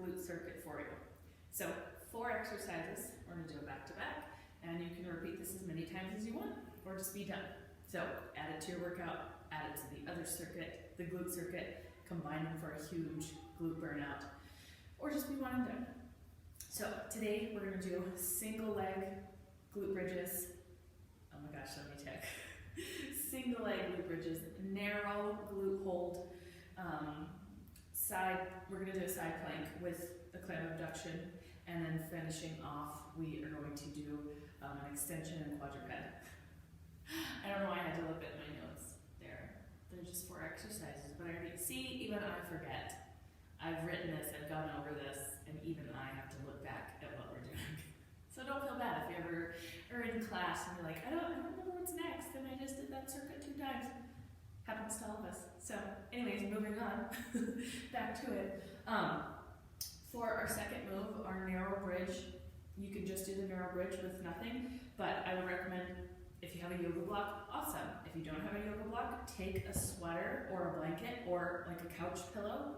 glute circuit for you. So 4 exercises, we're gonna do it back to back, and you can repeat this as many times as you want, or just be done. So add it to your workout, add it to the other circuit, the glute circuit, combine them for a huge glute burnout, or just be one and done. So today we're gonna do single leg glute bridges. Oh my gosh, let me check. Single leg glute bridges, narrow glute hold, we're gonna do a side plank with a clam abduction, and then finishing off, we are going to do an extension and quadruped. I don't know why I had to look at my notes there. They're just 4 exercises, but I already see, even I forget. I've written this, I've gone over this, and even I have to look back at what we're doing. So don't feel bad if you ever are in class and you're like, I don't remember what's next, and I just did that circuit 2 times. Happens to all of us. So anyways, moving on, back to it. For our second move, our narrow bridge, you can just do the narrow bridge with nothing, but I would recommend, if you have a yoga block, awesome. If you don't have a yoga block, take a sweater or a blanket or like a couch pillow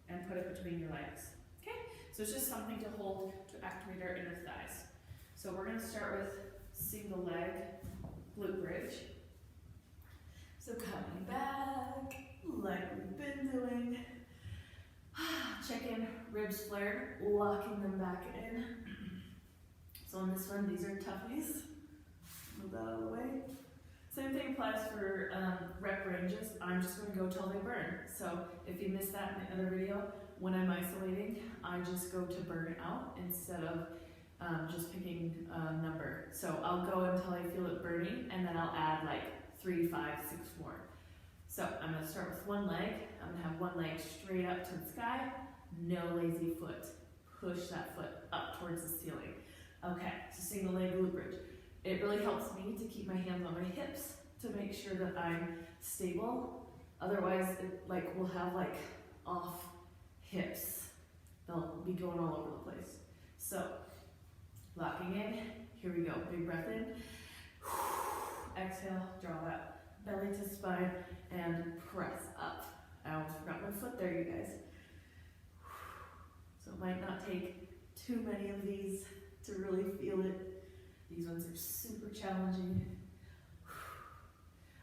and put it between your legs. Okay? So it's just something to hold to activate our inner thighs. So we're gonna start with single leg glute bridge. So coming back, like we've been doing. Check in, ribs flared, locking them back in. So on this one, these are toughies. Move that out of the way. Same thing applies for rep ranges. I'm just gonna go till they burn. So if you missed that in the other video, when I'm isolating, I just go to burn out instead of just picking a number. So I'll go until I feel it burning, and then I'll add like 3, 5, 6 more. So I'm gonna start with one leg. I'm gonna have one leg straight up to the sky, no lazy foot. Push that foot up towards the ceiling. Okay, so single leg glute bridge. It really helps me to keep my hands on my hips to make sure that I'm stable. Otherwise, we'll have like off hips. They'll be going all over the place. So, locking in, here we go. Big breath in. Exhale, draw that belly to spine and press up. I almost forgot my foot there, you guys. So it might not take too many of these to really feel it. These ones are super challenging.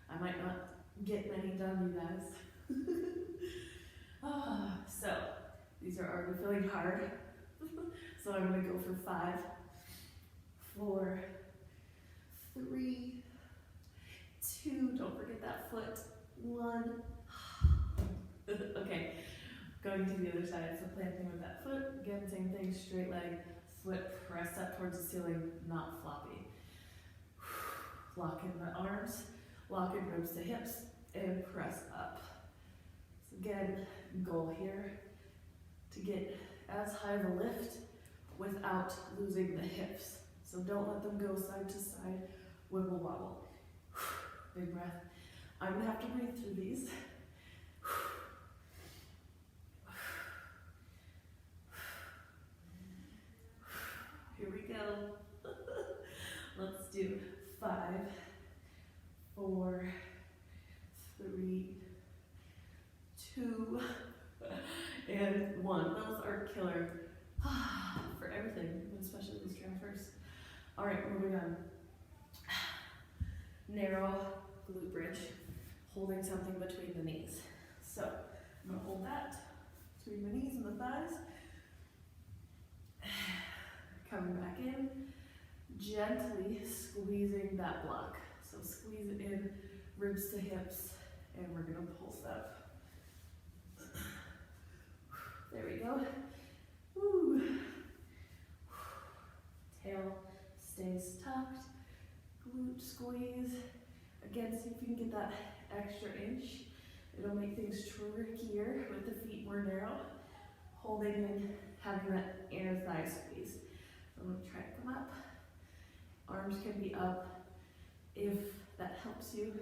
I might not get many done, you guys. So these are already feeling hard. So I'm gonna go for 5, 4, 3, 2, don't forget that foot, 1. Okay, going to the other side, so planting with that foot, again, same thing, straight leg, foot press up towards the ceiling, not floppy. Lock in the arms, lock in ribs to hips, and press up. So again, goal here, to get as high of a lift without losing the hips. So don't let them go side to side, wiggle wobble. Big breath. I'm gonna have to breathe through these. Here we go. Let's do 5, 4, 3, 2, and 1. Those are killer for everything, especially these transfers. All right, moving on. Narrow glute bridge, holding something between the knees. So I'm gonna hold that between the knees and the thighs. Coming back in, gently squeezing that block. So squeeze it in, ribs to hips, and we're gonna pulse up. There we go. Woo. Tail stays tucked. Glute squeeze. Again, see if you can get that extra inch. It'll make things trickier with the feet more narrow. Holding and having that inner thigh squeeze. So I'm gonna try to come up. Arms can be up if that helps you.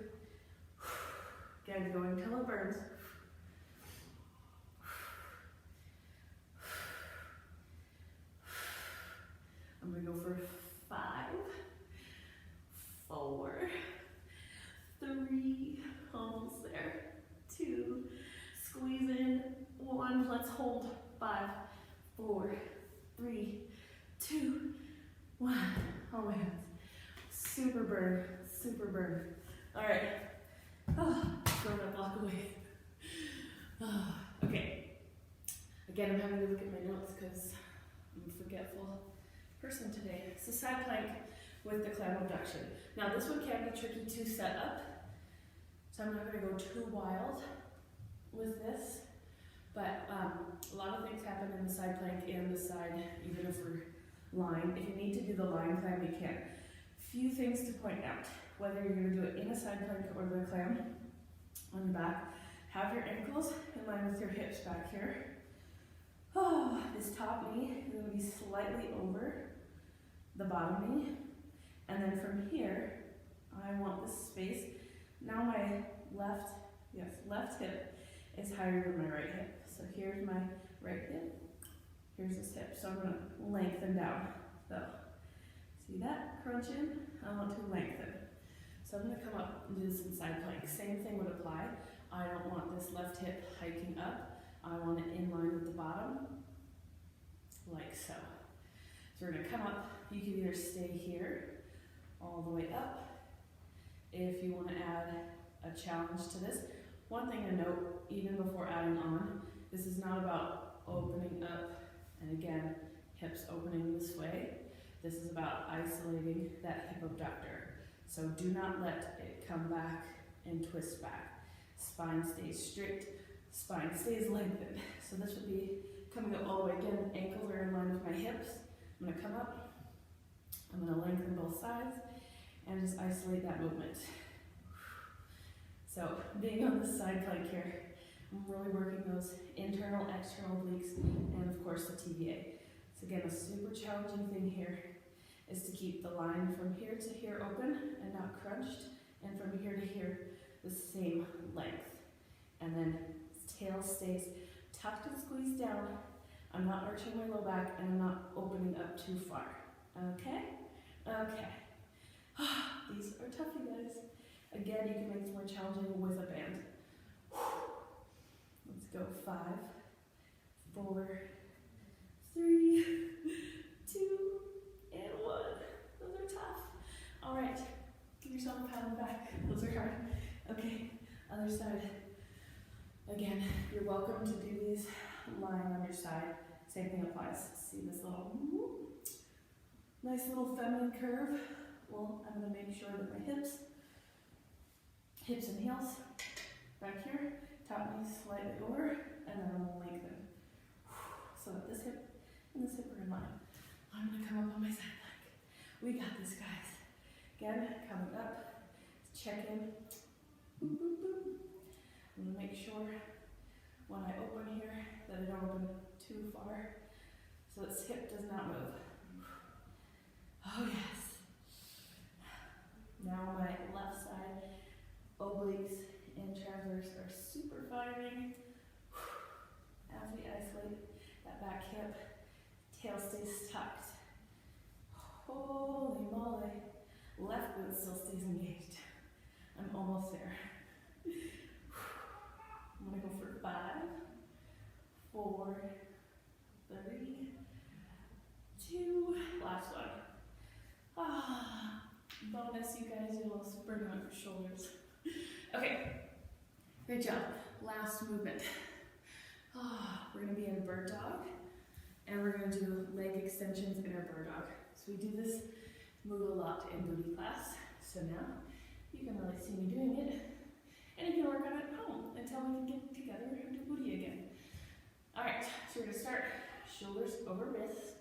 Again, going till it burns. I'm gonna go for 5, 4, 3, almost there, 2, squeeze in, 1, let's hold, 5, 4, 3, 2, 1. Oh my hands. Super burn, super burn. All right. Oh, throw that block away. Oh, okay. Again, I'm having to look at my notes because I'm a forgetful person today. It's a side plank with the clam abduction. Now this one can be tricky to set up, so I'm not going to go too wild with this, but a lot of things happen in the side plank and the side, even if we're lying. If you need to do the lying clam, you can. Few things to point out, whether you're going to do it in a side plank or the clam on your back. Have your ankles in line with your hips back here. Oh, this top knee is going to be slightly over the bottom knee. And then from here, I want this space. Now my left hip is higher than my right hip. So here's my right hip, here's this hip. So I'm going to lengthen down. So, see that? Crunch in. I want to lengthen. So I'm going to come up and do this in side plank. Same thing would apply. I don't want this left hip hiking up. I want it in line with the bottom, like so. So we're going to come up. You can either stay here all the way up. If you want to add a challenge to this, one thing to note, even before adding on, this is not about opening up, and again, hips opening this way. This is about isolating that hip abductor. So do not let it come back and twist back. Spine stays strict, spine stays lengthened. So this would be coming up all the way. Again, ankles are in line with my hips. I'm going to come up, I'm going to lengthen both sides, and just isolate that movement. So being on this side plank here, I'm really working those internal, external obliques, and of course the TVA. So again, a super challenging thing here is to keep the line from here to here open and not crunched, and from here to here the same length. And then tail stays tucked and squeezed down. I'm not arching my low back, and I'm not opening up too far. Okay? Okay. These are tough, you guys. Again, you can make this more challenging with a band. Let's go. 5, 4, 3, 2, and 1. Those are tough. All right. Give yourself a pat on the back. Those are hard. Okay. Other side. Again, you're welcome to do these lying on your side. Same thing applies. See this little nice little feminine curve? Well, I'm going to make sure that my hips and heels back here, top knee slightly over, and then I'm going to lengthen. So that this hip and this hip are in line. I'm going to come up on my side plank. We got this, guys. Again, coming up, check in. Boop, boop, boop. I'm going to make sure when I open here that I don't open too far so this hip does not move. Oh yes. Now my left side obliques and transverse are super firing. As we isolate that back hip, tail stays tucked. Holy moly. Left glute still stays engaged. I'm almost there. I'm going to go for 5, 4, 3, 2, last one. Bonus, you guys, you'll also burn out your shoulders. Okay, great job. Last movement. We're going to be in bird dog, and we're going to do leg extensions in our bird dog. So we do this move a lot in booty class. So now you can really see me doing it, and you can work on it at home until we can get together and do booty again. All right, so we're going to start shoulders over wrists,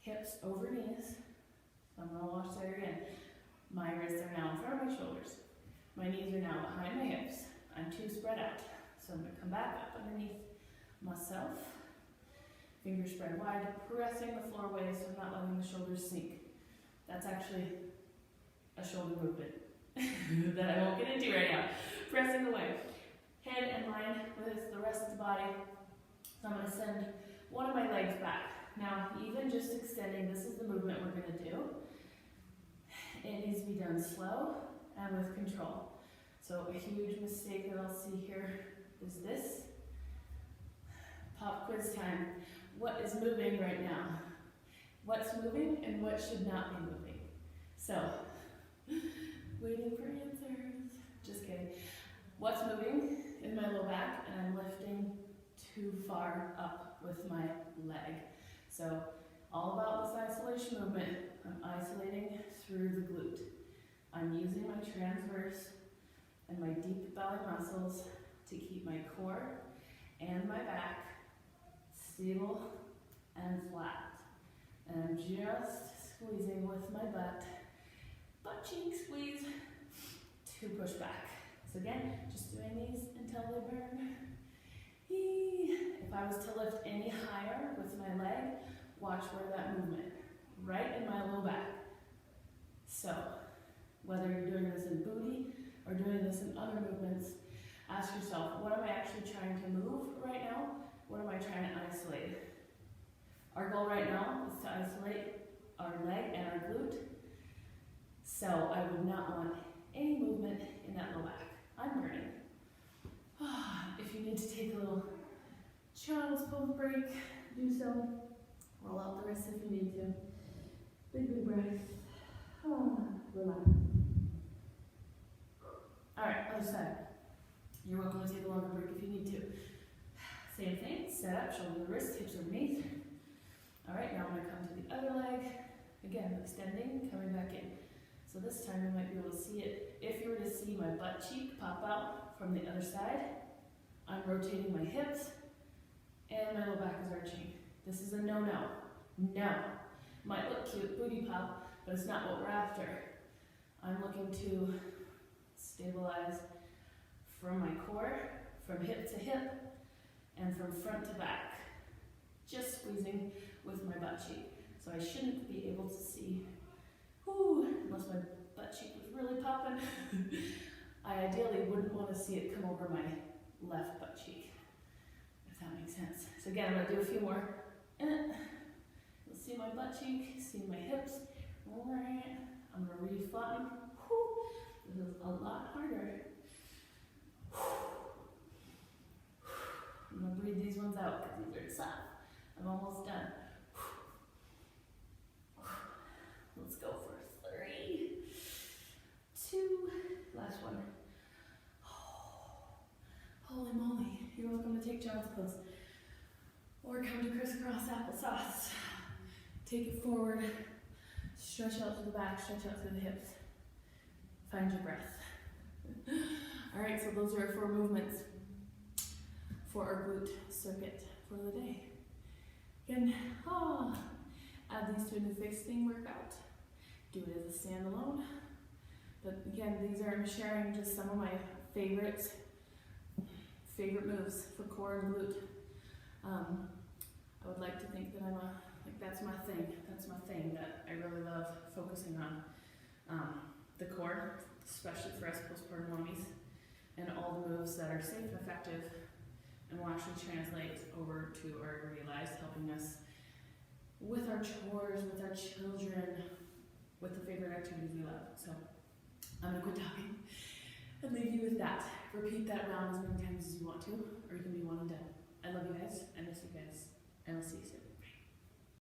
hips over knees. I'm going to watch there again. My wrists are now in front of my shoulders. My knees are now behind my hips. I'm too spread out. So I'm going to come back up underneath myself. Fingers spread wide, pressing the floor away so I'm not letting the shoulders sink. That's actually a shoulder movement that I won't get into right now. Pressing away. Head in line with the rest of the body. So I'm going to send one of my legs back. Now, even just extending, this is the movement we're going to do. It needs to be done slow and with control. So a huge mistake that I'll see here is this. Pop quiz time. what is moving right now? What's moving and what should not be moving? So, waiting for answers. Just kidding. What's moving is my low back, and I'm lifting too far up with my leg. So, all about this isolation movement. I'm isolating through the glute. I'm using my transverse and my deep belly muscles to keep my core and my back stable and flat. And I'm just squeezing with my butt cheek squeeze to push back. So again, just doing these until they burn. If I was to lift any higher with my leg, watch where that movement, right in my low back. So, whether you're doing this in booty or doing this in other movements, ask yourself, what am I actually trying to move right now? What am I trying to isolate? Our goal right now is to isolate our leg and our glute. So I would not want any movement in that low back. I'm burning. If you need to take a little child's pose break, do so. Roll out the wrists if you need to. Big breath. Relax. Alright, other side. You're welcome to take a longer break if you need to. Same thing, set up, shoulder to wrist, hips underneath. Alright, now I'm going to come to the other leg. Again, extending, coming back in. So this time you might be able to see it. If you were to see my butt cheek pop out from the other side, I'm rotating my hips and my low back is arching. This is a no-no. No. Might look cute, booty pop, but it's not what we're after. I'm looking to stabilize from my core, from hip to hip, and from front to back. Just squeezing with my butt cheek. So I shouldn't be able to see, unless my butt cheek was really popping. I ideally wouldn't want to see it come over my left butt cheek, if that makes sense. So again, I'm going to do a few more. You'll see my butt cheek, see my hips. I'm going to re-flatten. This is a lot harder. I'm going to breathe these ones out because these are soft. I'm almost done. Let's go for 3, 2, last one. Holy moly, you're welcome to take child's pose. Or come to crisscross applesauce. Take it forward, stretch out to the back, stretch out to the hips. Find your breath. Alright, so those are our 4 movements for our glute circuit for the day. Again, add these to a new fixing workout. Do it as a standalone. But again, I'm sharing just some of my favorite moves for core and glute. I would like to think that that's my thing. That's my thing that I really love focusing on. The core, especially for us postpartum mommies, and all the moves that are safe and effective and will actually translate over to our everyday lives, helping us with our chores, with our children, with the favorite activities we love. So I'm going to quit talking and leave you with that. Repeat that round as many times as you want to, or you can be one and done. I love you guys. I miss you guys. And I'll see you soon.